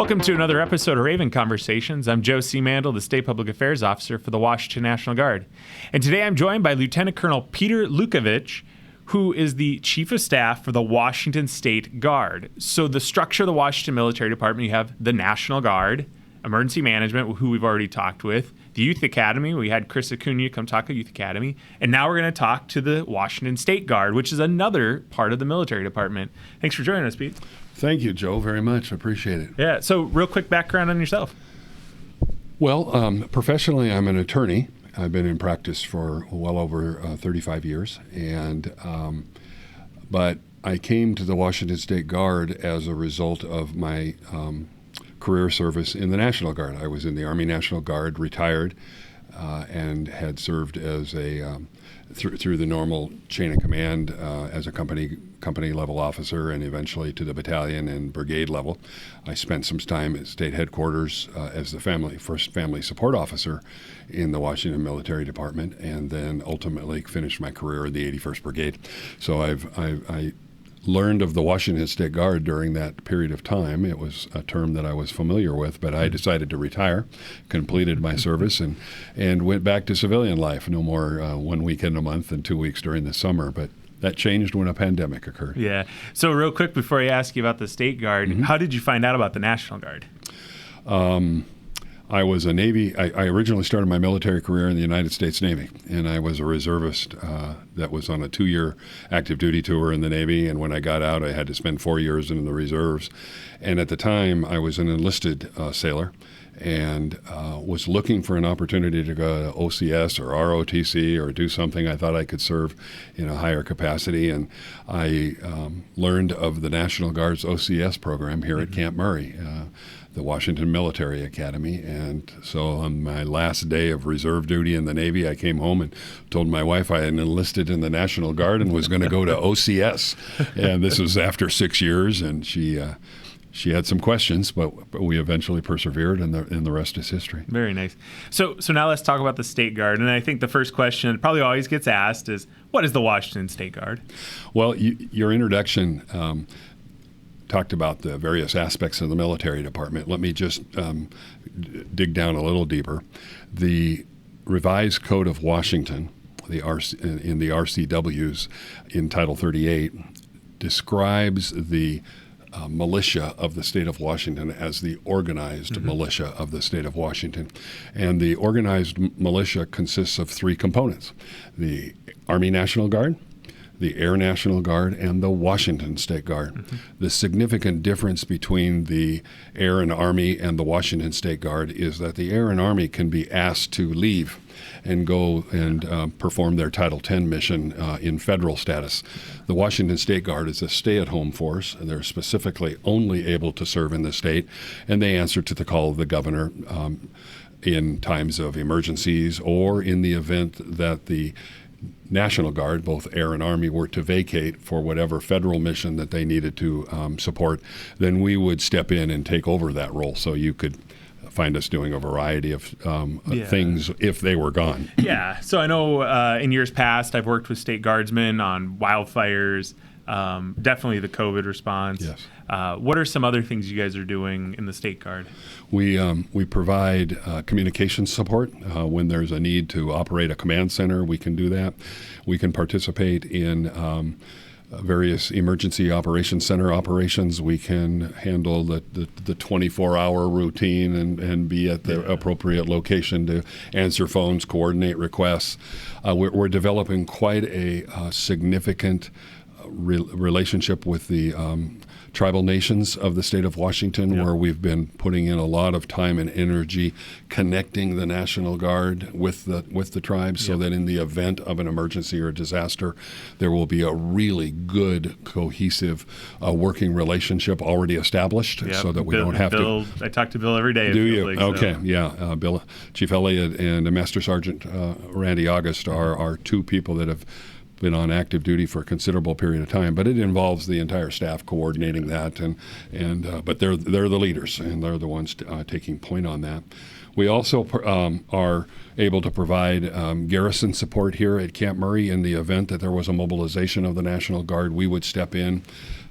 Welcome to another episode of Raven Conversations. I'm Joe C. Mandel, the State Public Affairs Officer for the Washington National Guard. And today I'm joined by Lieutenant Colonel Peter Lukevich, who is the Chief of Staff for the Washington State Guard. So the structure of the Washington Military Department, you have the National Guard, Emergency Management, who we've already talked with, the Youth Academy. We had Chris Acuna come talk at Youth Academy. And now we're going to talk to the Washington State Guard, which is another part of the military department. Thanks for joining us, Pete. Thank you, Joe, very much. I appreciate it. Yeah, so real quick background on yourself. Well, professionally, I'm an attorney. I've been in practice for well over 35 years. But I came to the Washington State Guard as a result of my career service in the National Guard. I was in the Army National Guard, retired, and had served as through the normal chain of command as a company level officer, and eventually to the battalion and brigade level. I spent some time at state headquarters as the first family support officer in the Washington Military Department, and then ultimately finished my career in the 81st Brigade. So I learned of the Washington State Guard during that period of time. It was a term that I was familiar with, but I decided to retire, completed my service, and went back to civilian life. No more 1 weekend a month and 2 weeks during the summer, but that changed when a pandemic occurred. Yeah. So real quick before I ask you about the State Guard, how did you find out about the National Guard? I was a Navy. I originally started my military career in the United States Navy, and I was a reservist that was on a 2-year active duty tour in the Navy. And when I got out, I had to spend 4 years in the reserves. And at the time, I was an enlisted sailor, and was looking for an opportunity to go to OCS or ROTC or do something. I thought I could serve in a higher capacity, and I learned of the National Guard's OCS program here at Camp Murray, the Washington Military Academy. And so on my last day of reserve duty in the Navy, I came home and told my wife I had enlisted in the National Guard and was going to go to OCS. And this was after 6 years, and she had some questions, but we eventually persevered, and the rest is history. Very nice. So now let's talk about the State Guard. And I think the first question that probably always gets asked is, what is the Washington State Guard? Well, your introduction talked about the various aspects of the military department. Let me just dig down a little deeper. The Revised Code of Washington, in the RCWs in Title 38, describes the militia of the state of Washington as the organized militia of the state of Washington. And the organized militia consists of 3 components: the Army National Guard, the Air National Guard, and the Washington State Guard. The significant difference between the Air and Army and the Washington State Guard is that the Air and Army can be asked to leave and go and perform their Title 10 mission in federal status. The Washington State Guard is a stay-at-home force, and they're specifically only able to serve in the state, and they answer to the call of the governor in times of emergencies, or in the event that the National Guard, both Air and Army, were to vacate for whatever federal mission that they needed to support, then we would step in and take over that role. So you could find us doing a variety of things if they were gone. Yeah. So I know in years past, I've worked with state guardsmen on wildfires, definitely the COVID response. Yes. What are some other things you guys are doing in the State Guard? We provide communication support. When there's a need to operate a command center, we can do that. We can participate in various emergency operations center operations. We can handle the 24-hour routine and be at the appropriate location to answer phones, coordinate requests. We're developing quite a significant relationship with the tribal nations of the state of Washington, where we've been putting in a lot of time and energy connecting the National Guard with the tribes, so that in the event of an emergency or disaster, there will be a really good, cohesive working relationship already established, so that we don't have Bill, I talk to Bill every day. Do you? Okay, so. Yeah. Bill, Chief Elliott and Master Sergeant Randy August are 2 people that have been on active duty for a considerable period of time, but it involves the entire staff coordinating that, but they're the leaders, and they're the ones taking point on that. We also are able to provide garrison support here at Camp Murray in the event that there was a mobilization of the National Guard. We would step in,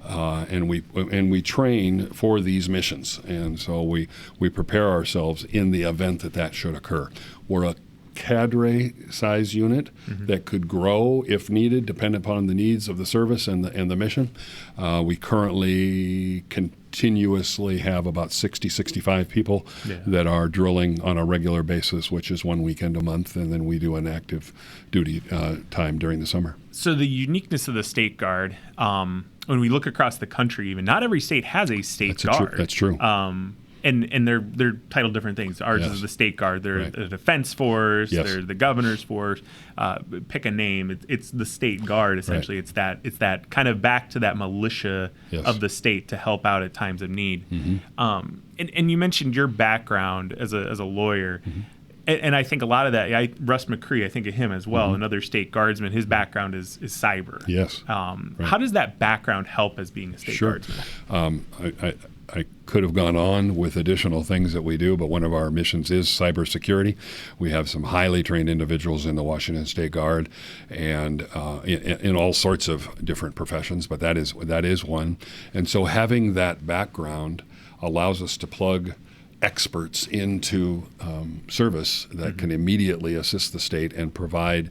and we train for these missions, and so we prepare ourselves in the event that should occur. We're a cadre size unit that could grow if needed, depending upon the needs of the service and the mission. We currently continuously have about 65 people that are drilling on a regular basis, which is one weekend a month, and then we do an active duty time during the summer. So the uniqueness of the State Guard, when we look across the country, even not every state has a State Guard. That's true. And they're titled different things. Ours is the State Guard. They're the Defense Force. Yes. They're the Governor's Force. Pick a name. It's the State Guard essentially. Right. It's that kind of back to that militia of the state to help out at times of need. And you mentioned your background as a lawyer. And I think a lot of that, Russ McCree, I think of him as well, another state guardsman. His background is cyber. Yes. How does that background help as being a state guardsman? I could have gone on with additional things that we do, but one of our missions is cybersecurity. We have some highly trained individuals in the Washington State Guard, and in all sorts of different professions, but that is one. And so having that background allows us to plug experts into service that can immediately assist the state and provide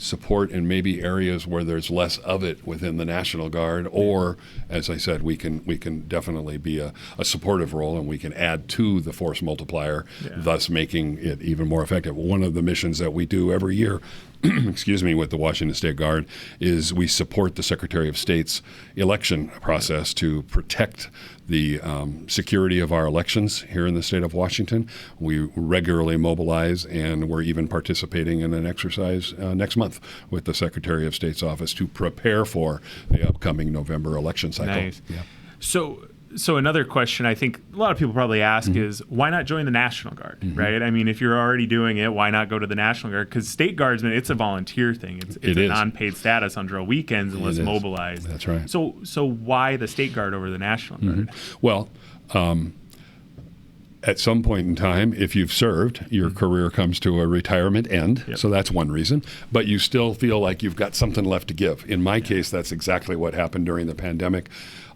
support in maybe areas where there's less of it within the National Guard, or, as I said, we can definitely be a supportive role, and we can add to the force multiplier, thus making it even more effective. One of the missions that we do every year excuse me, with the Washington State Guard is we support the Secretary of State's election process to protect the security of our elections here in the state of Washington. We regularly mobilize, and we're even participating in an exercise next month with the Secretary of State's office to prepare for the upcoming November election cycle. Nice. Yeah. So another question I think a lot of people probably ask is, why not join the National Guard, right? I mean, if you're already doing it, why not go to the National Guard? Because State Guardsmen, it's a volunteer thing. It's a non-paid status on drill weekends unless mobilized. That's right. So why the State Guard over the National Guard? Well, at some point in time, if you've served, your career comes to a retirement end. So that's one reason. But you still feel like you've got something left to give. In my case, that's exactly what happened during the pandemic.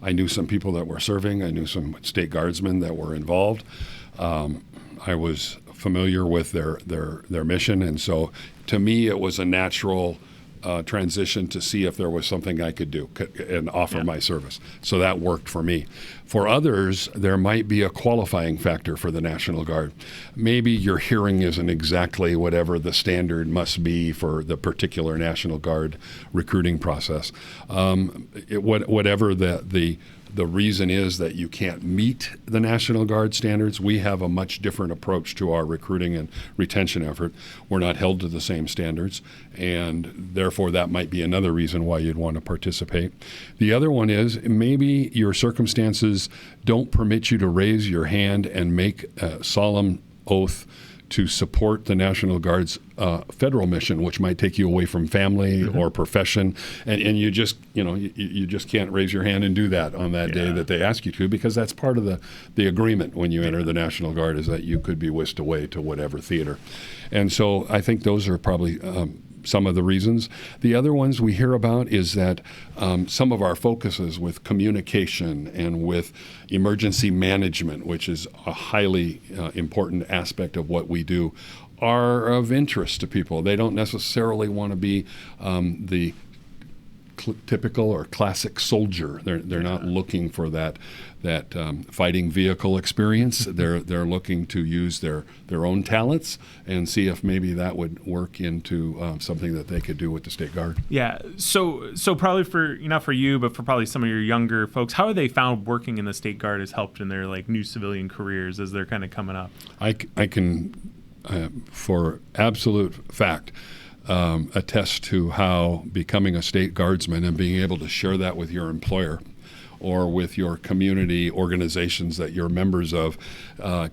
I knew some people that were serving. I knew some state guardsmen that were involved. I was familiar with their mission. And so to me, it was a natural transition to see if there was something I could do and offer my service. So that worked for me. For others, there might be a qualifying factor for the National Guard. Maybe your hearing isn't exactly whatever the standard must be for the particular National Guard recruiting process. Whatever the reason is that you can't meet the National Guard standards, we have a much different approach to our recruiting and retention effort. We're not held to the same standards, and therefore that might be another reason why you'd want to participate. The other one is maybe your circumstances don't permit you to raise your hand and make a solemn oath to support the National Guard's federal mission, which might take you away from family or profession, and you just can't raise your hand and do that on that day that they ask you to, because that's part of the agreement when you enter the National Guard, is that you could be whisked away to whatever theater. And so I think those are probably some of the reasons. The other ones we hear about is that some of our focuses with communication and with emergency management, which is a highly important aspect of what we do, are of interest to people. They don't necessarily want to be the typical or classic soldier. They're not looking for that fighting vehicle experience. They're looking to use their own talents and see if maybe that would work into something that they could do with the State Guard. Yeah. So probably for, not for you, but for probably some of your younger folks, how have they found working in the State Guard has helped in their new civilian careers as they're kind of coming up? I can, for absolute fact, attest to how becoming a state guardsman and being able to share that with your employer or with your community organizations that you're members of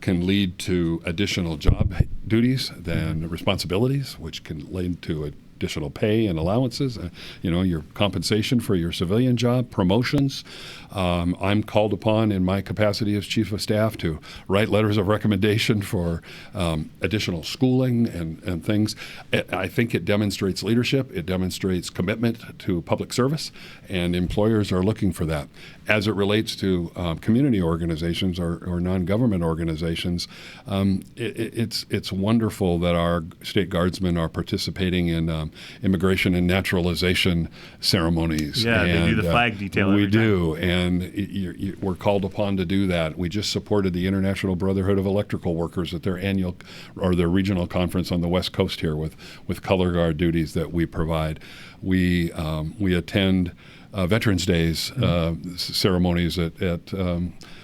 can lead to additional job duties and responsibilities, which can lead to additional pay and allowances, your compensation for your civilian job, promotions. I'm called upon in my capacity as Chief of Staff to write letters of recommendation for additional schooling and things. I think it demonstrates leadership. It demonstrates commitment to public service, and employers are looking for that. As it relates to community organizations or non-government organizations, it's wonderful that our state guardsmen are participating in immigration and naturalization ceremonies. Yeah, and, they do the flag detail. We do, and we're called upon to do that. We just supported the International Brotherhood of Electrical Workers at their annual or their regional conference on the West Coast here with color guard duties that we provide. We attend Veterans Days ceremonies at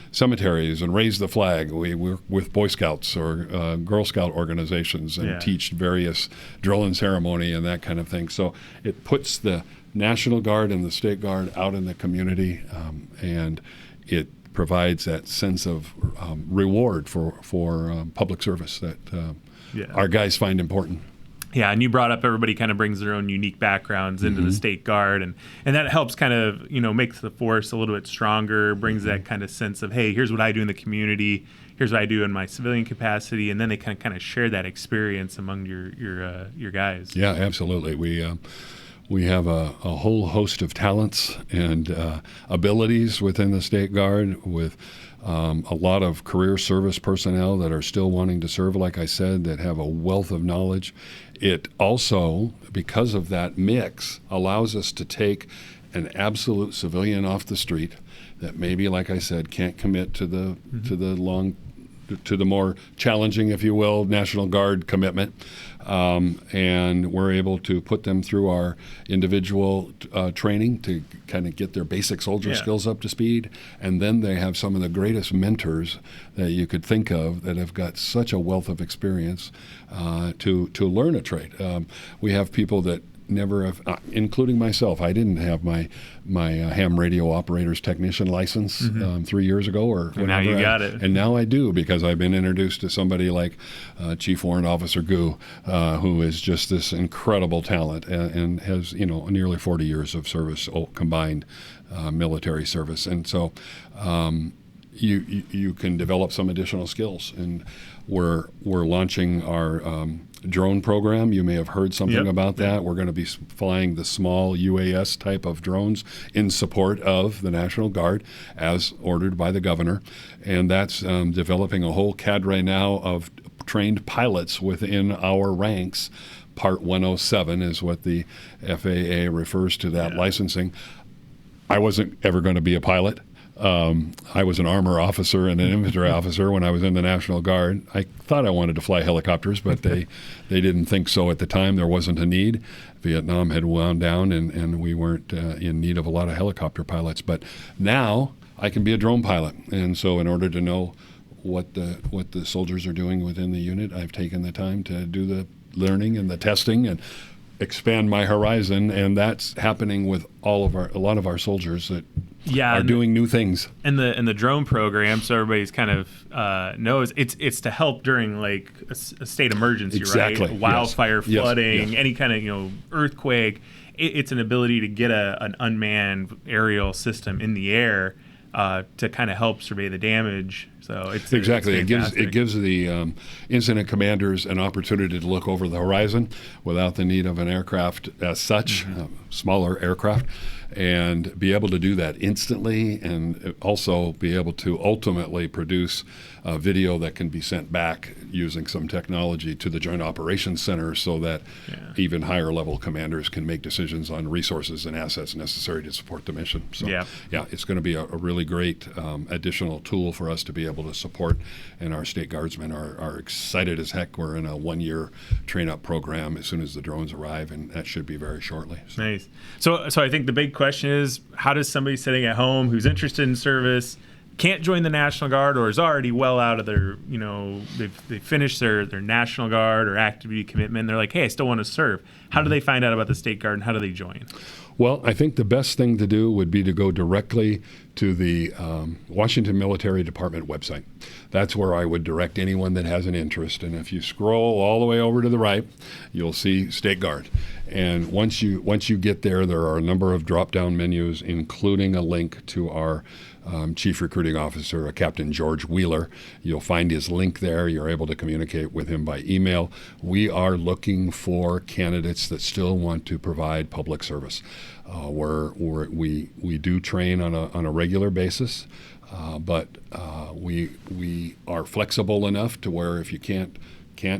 cemeteries and raise the flag. We work with Boy Scouts or Girl Scout organizations and teach various drill and ceremony and that kind of thing. So it puts the National Guard and the State Guard out in the community, and it provides that sense of reward for public service that our guys find important. Yeah, and you brought up everybody kind of brings their own unique backgrounds into the State Guard, and that helps kind of, makes the force a little bit stronger, brings that kind of sense of, hey, here's what I do in the community, here's what I do in my civilian capacity, and then they kind of share that experience among your guys. Yeah, absolutely. We have a whole host of talents and abilities within the State Guard with a lot of career service personnel that are still wanting to serve, like I said, that have a wealth of knowledge. It also, because of that mix, allows us to take an absolute civilian off the street that maybe, like I said, can't commit to the more challenging, if you will, National Guard commitment. And we're able to put them through our individual training to kind of get their basic soldier skills up to speed. And then they have some of the greatest mentors that you could think of that have got such a wealth of experience to learn a trade. We have people that never have, including myself. I didn't have my ham radio operator's technician license 3 years ago, or and now you got it. And now I do, because I've been introduced to somebody like Chief Warrant Officer Gu, who is just this incredible talent and has nearly 40 years of service, combined military service, and so you can develop some additional skills. And we're launching our drone program. You may have heard something about that. We're going to be flying the small UAS type of drones in support of the National Guard as ordered by the governor. And that's developing a whole cadre now of trained pilots within our ranks. Part 107 is what the FAA refers to that licensing. I wasn't ever going to be a pilot. I was an armor officer and an infantry officer when I was in the National Guard. I thought I wanted to fly helicopters, but they didn't think so at the time. There wasn't a need. Vietnam had wound down, and we weren't in need of a lot of helicopter pilots. But now I can be a drone pilot. And so in order to know what the soldiers are doing within the unit, I've taken the time to do the learning and the testing and expand my horizon, and that's happening with a lot of our soldiers that are doing new things. And the drone program, so everybody's kind of knows it's to help during like a state emergency, exactly. Right? Wildfire, flooding, any kind of earthquake. It's an ability to get an unmanned aerial system in the air to kind of help survey the damage. So it's exactly. It's it gives the incident commanders an opportunity to look over the horizon without the need of an aircraft as such, smaller aircraft, and be able to do that instantly, and also be able to ultimately produce a video that can be sent back using some technology to the Joint Operations Center, so that even higher level commanders can make decisions on resources and assets necessary to support the mission. So it's going to be a really great additional tool for us to be able to support, and our state guardsmen are excited as heck. We're in a 1-year train-up program as soon as the drones arrive, and that should be very shortly. So. Nice. So I think the big question is, how does somebody sitting at home who's interested in service, can't join the National Guard, or is already well out of their, they've finished their National Guard or active duty commitment, and they're like, hey, I still want to serve. How do they find out about the State Guard, and how do they join? Well, I think the best thing to do would be to go directly to the Washington Military Department website. That's where I would direct anyone that has an interest. And if you scroll all the way over to the right, you'll see State Guard. And once you get there are a number of drop-down menus, including a link to our Chief Recruiting Officer, Captain George Wheeler. You'll find his link there. You're able to communicate with him by email. We are looking for candidates that still want to provide public service. We do train on a regular basis, but we are flexible enough to where if you can't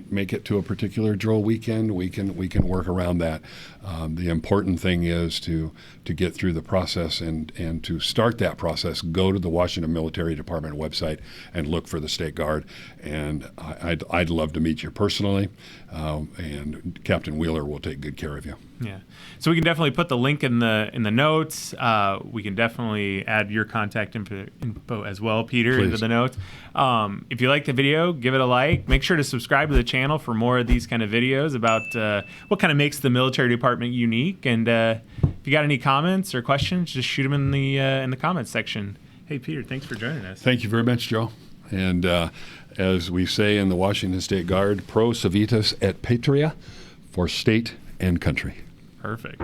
make it to a particular drill weekend, we can work around that. The important thing is to get through the process and to start that process, go to the Washington Military Department website and look for the State Guard. And I'd love to meet you personally, and Captain Wheeler will take good care of you. Yeah. So we can definitely put the link in the notes. We can definitely add your contact info as well, Peter, Please. into the notes. If you like the video, give it a like. Make sure to subscribe to the channel for more of these kind of videos about what kind of makes the military department unique. And if you got any comments or questions, just shoot them in the comments section. Hey, Peter, thanks for joining us. Thank you very much, Joe. And as we say in the Washington State Guard, pro civitas et patria, for state and country. Perfect.